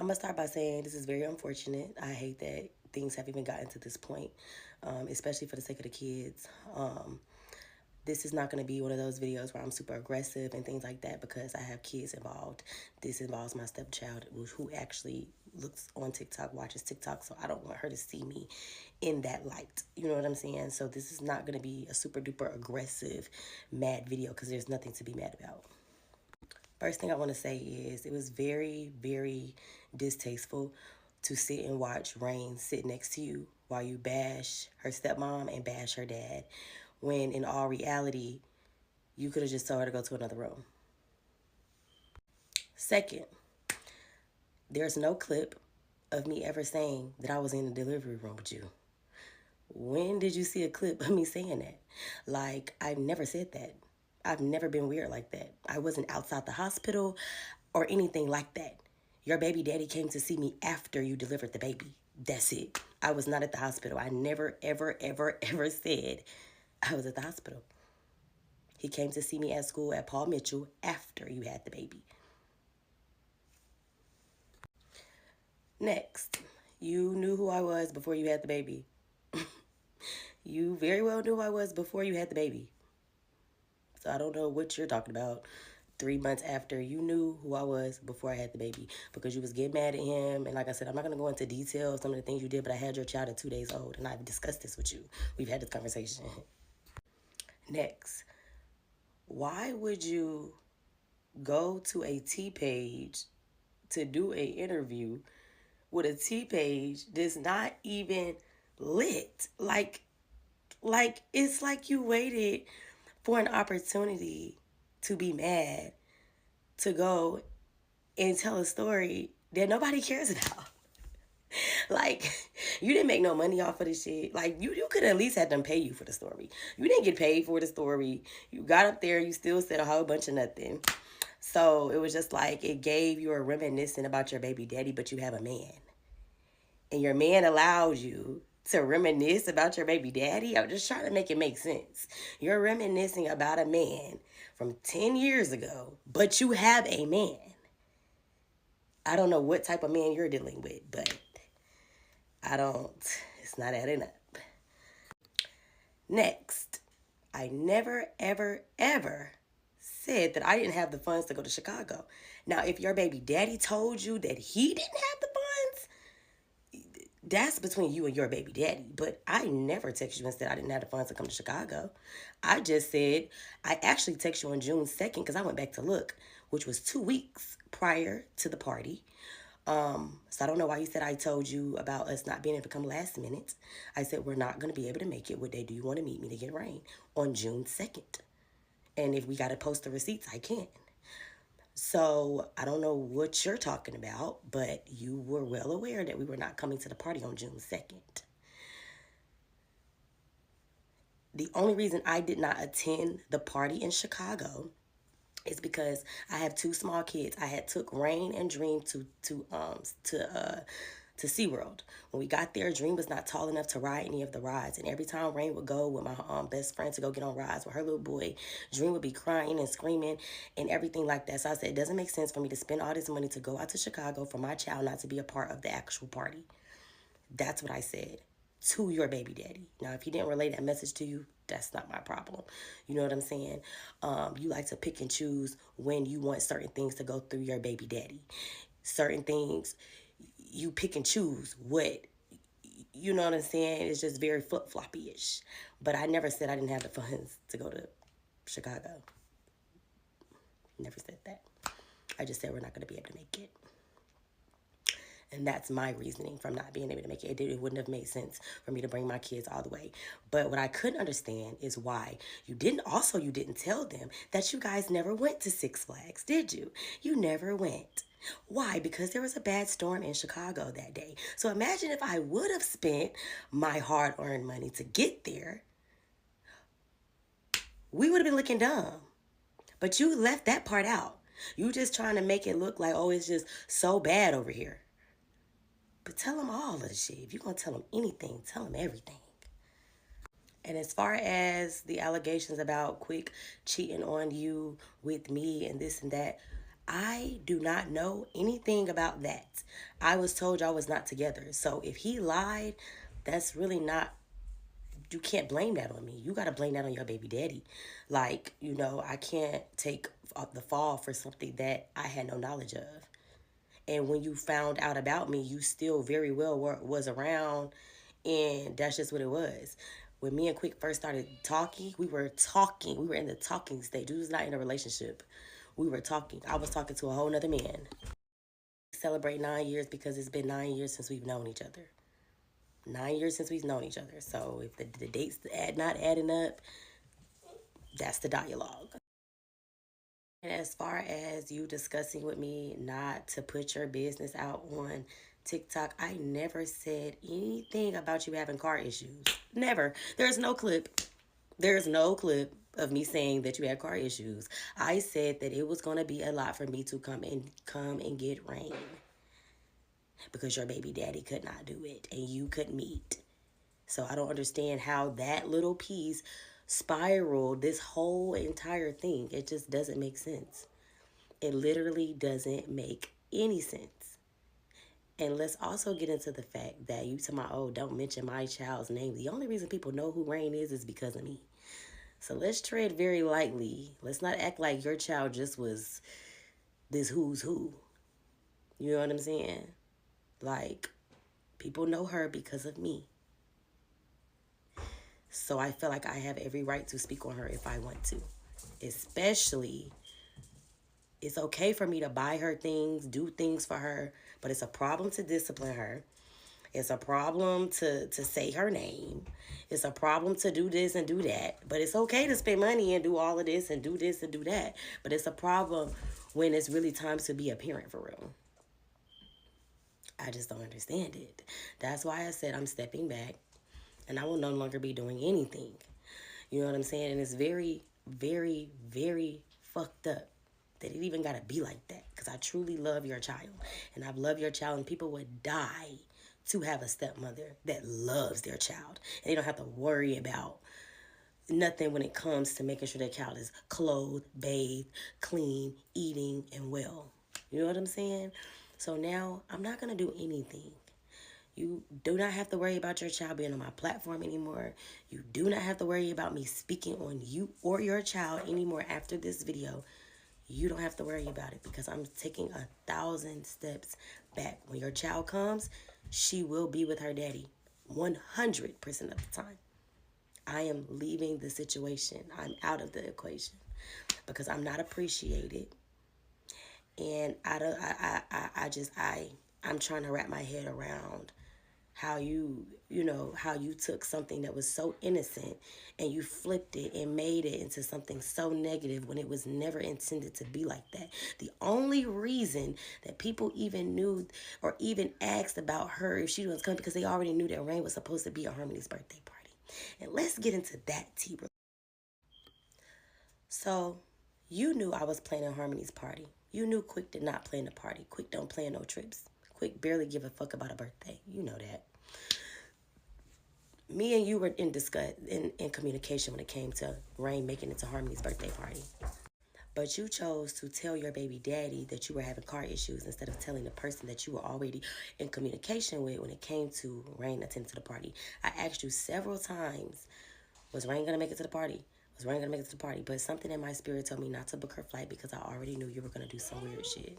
I'm gonna start by saying this is very unfortunate. I hate that things have even gotten to this point, especially for the sake of the kids. This is not going to be one of those videos where I'm super aggressive and things like that because I have kids involved. This involves my stepchild who actually looks on TikTok, watches TikTok, so I don't want her to see me in that light. You know what I'm saying? So this is not going to be a super duper aggressive, mad video because there's nothing to be mad about. First thing I want to say is it was very, very distasteful to sit and watch Rain sit next to you while you bash her stepmom and bash her dad, when in all reality, you could have just told her to go to another room. Second, there's no clip of me ever saying that I was in the delivery room with you. When did you see a clip of me saying that? Like, I've never said that. I've never been weird like that. I wasn't outside the hospital or anything like that. Your baby daddy came to see me after you delivered the baby. That's it. I was not at the hospital. I never, ever, ever, ever said I was at the hospital. He came to see me at school at Paul Mitchell after you had the baby. Next, you knew who I was before you had the baby. You very well knew who I was before you had the baby. So I don't know what you're talking about. 3 months after, you knew who I was before I had the baby because you was getting mad at him. And like I said, I'm not going to go into detail of some of the things you did, but I had your child at 2 days old and I've discussed this with you. We've had this conversation. Next, why would you go to a T page to do an interview with a T page that's not even lit? Like it's like you waited for an opportunity to be mad, to go and tell a story that nobody cares about. Like, you didn't make no money off of this shit. Like, you could at least have them pay you for the story. You didn't get paid for the story. You got up there, you still said a whole bunch of nothing. So it was just like it gave you a reminiscing about your baby daddy, but you have a man. And your man allows you to reminisce about your baby daddy. I'm just trying to make it make sense. You're reminiscing about a man from 10 years ago, but you have a man. I don't know what type of man you're dealing with, but it's not adding up. Next, I never, ever, ever said that I didn't have the funds to go to Chicago. Now, if your baby daddy told you that he didn't have the funds, that's between you and your baby daddy. But I never texted you and said I didn't have the funds to come to Chicago. I just said, I actually texted you on June 2nd because I went back to look, which was 2 weeks prior to the party. So I don't know why you said I told you about us not being able to come last minute. I said, we're not going to be able to make it. What day do you want to meet me to get Rain? On June 2nd. And if we got to post the receipts, I can. So I don't know what you're talking about, but you were well aware that we were not coming to the party on June 2nd. The only reason I did not attend the party in Chicago is because I have 2 small kids. I had took Rain and Dream to SeaWorld. When we got there, Dream was not tall enough to ride any of the rides. And every time Rain would go with my best friend to go get on rides with her little boy, Dream would be crying and screaming and everything like that. So I said, it doesn't make sense for me to spend all this money to go out to Chicago for my child not to be a part of the actual party. That's what I said to your baby daddy. Now, if he didn't relay that message to you, that's not my problem. You know what I'm saying? You like to pick and choose when you want certain things to go through your baby daddy. Certain things, you pick and choose what, you know what I'm saying? It's just very flip-floppy-ish. But I never said I didn't have the funds to go to Chicago. Never said that. I just said we're not going to be able to make it. And that's my reasoning from not being able to make it. It wouldn't have made sense for me to bring my kids all the way. But what I couldn't understand is why you didn't tell them that you guys never went to Six Flags, did you? You never went. Why? Because there was a bad storm in Chicago that day. So imagine if I would have spent my hard-earned money to get there, we would have been looking dumb. But you left that part out. You just trying to make it look like, oh, it's just so bad over here. But tell them all of the shit. If you're going to tell them anything, tell them everything. And as far as the allegations about Quik cheating on you with me and this and that, I do not know anything about that. I was told y'all was not together. So if he lied, that's really not, you can't blame that on me. You got to blame that on your baby daddy. Like, I can't take the fall for something that I had no knowledge of. And when you found out about me, you still very well was around, and that's just what it was. When me and Quik first started talking, we were talking. We were in the talking stage. We was not in a relationship. We were talking. I was talking to a whole nother man. Celebrate 9 years because it's been 9 years since we've known each other. 9 years since we've known each other. So if the dates not adding up, that's the dialogue. And as far as you discussing with me not to put your business out on TikTok, I never said anything about you having car issues. Never. There's no clip. There's no clip of me saying that you had car issues. I said that it was going to be a lot for me to come and get rain because your baby daddy could not do it and you could meet. So I don't understand how that little piece spiraled this whole entire thing. It just doesn't make sense. It literally doesn't make any sense. And let's also get into the fact that you tell my, oh, don't mention my child's name. The only reason people know who Rain is because of me. So let's tread very lightly. Let's not act like your child just was this who's who. You know what I'm saying? Like, people know her because of me. So I feel like I have every right to speak on her if I want to. Especially, it's okay for me to buy her things, do things for her, but it's a problem to discipline her. It's a problem to say her name. It's a problem to do this and do that. But it's okay to spend money and do all of this and do this and do that. But it's a problem when it's really time to be a parent for real. I just don't understand it. That's why I said I'm stepping back and I will no longer be doing anything. You know what I'm saying? And it's very, very, very fucked up that it even gotta be like that. Because I truly love your child. And I've loved your child, and people would die to have a stepmother that loves their child. And they don't have to worry about nothing when it comes to making sure their child is clothed, bathed, clean, eating, and well. You know what I'm saying? So now I'm not gonna do anything. You do not have to worry about your child being on my platform anymore. You do not have to worry about me speaking on you or your child anymore after this video. You don't have to worry about it because I'm taking 1,000 steps back. When your child comes, she will be with her daddy 100% of the time. I am leaving the situation. I'm out of the equation because I'm not appreciated. And I'm trying to wrap my head around how how you took something that was so innocent and you flipped it and made it into something so negative when it was never intended to be like that. The only reason that people even knew or even asked about her if she was coming because they already knew that Rain was supposed to be at Harmony's birthday party. And let's get into that, T. So, you knew I was planning Harmony's party. You knew Quik did not plan the party. Quik don't plan no trips. Quik barely give a fuck about a birthday. You know that. Me and you were in communication when it came to Rain making it to Harmony's birthday party. But you chose to tell your baby daddy that you were having car issues instead of telling the person that you were already in communication with when it came to Rain attending to the party. I asked you several times, was Rain going to make it to the party? Was Rain going to make it to the party? But something in my spirit told me not to book her flight because I already knew you were going to do some weird shit.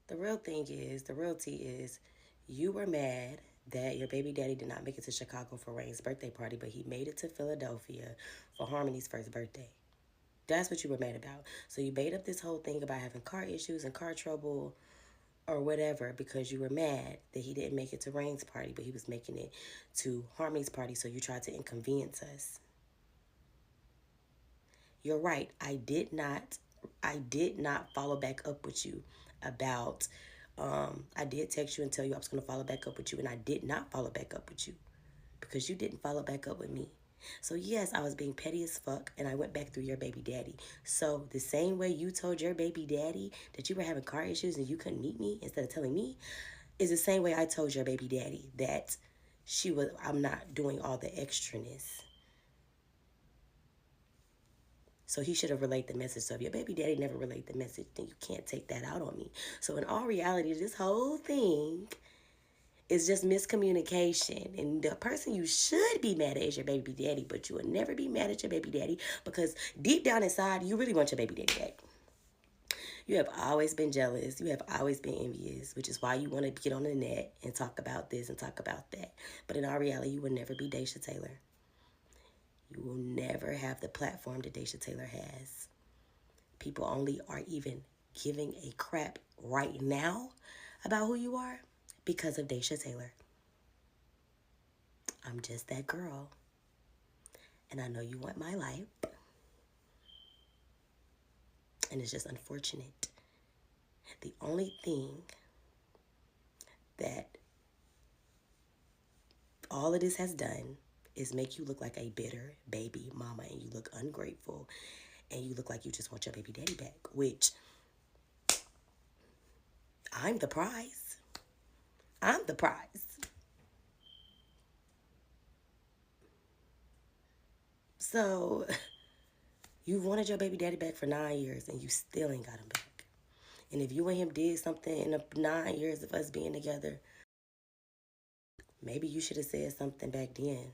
The real tea is, you were mad that your baby daddy did not make it to Chicago for Rain's birthday party, but he made it to Philadelphia for Harmony's first birthday. That's what you were mad about. So you made up this whole thing about having car issues and car trouble or whatever because you were mad that he didn't make it to Rain's party, but he was making it to Harmony's party, so you tried to inconvenience us. You're right. I did not follow back up with you about I did text you and tell you I was going to follow back up with you, and I did not follow back up with you because you didn't follow back up with me. So yes, I was being petty as fuck, and I went back through your baby daddy. So the same way you told your baby daddy that you were having car issues and you couldn't meet me instead of telling me, is the same way I told your baby daddy that I'm not doing all the extraness. So he should have relayed the message. So if your baby daddy never relayed the message, then you can't take that out on me. So in all reality, this whole thing is just miscommunication. And the person you should be mad at is your baby daddy, but you will never be mad at your baby daddy because deep down inside, you really want your baby daddy back. You have always been jealous. You have always been envious, which is why you want to get on the net and talk about this and talk about that. But in all reality, you will never be Daysha Taylor. You will never have the platform that Daysha Taylor has. People only are even giving a crap right now about who you are because of Daysha Taylor. I'm just that girl. And I know you want my life. And it's just unfortunate. The only thing that all of this has done is make you look like a bitter baby mama, and you look ungrateful, and you look like you just want your baby daddy back, which I'm the prize. I'm the prize. So you've wanted your baby daddy back for 9 years and you still ain't got him back. And if you and him did something in the 9 years of us being together, maybe you should have said something back then.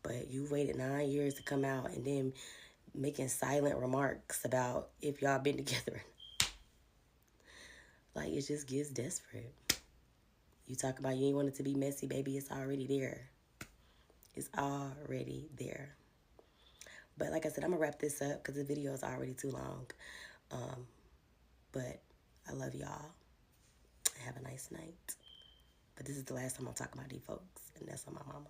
But you waited 9 years to come out and then making silent remarks about if y'all been together. Like, it just gets desperate. You talk about you ain't want it to be messy, baby. It's already there. It's already there. But like I said, I'm going to wrap this up because the video is already too long. But I love y'all. Have a nice night. But this is the last time I'll talk about these folks. And that's on my mama.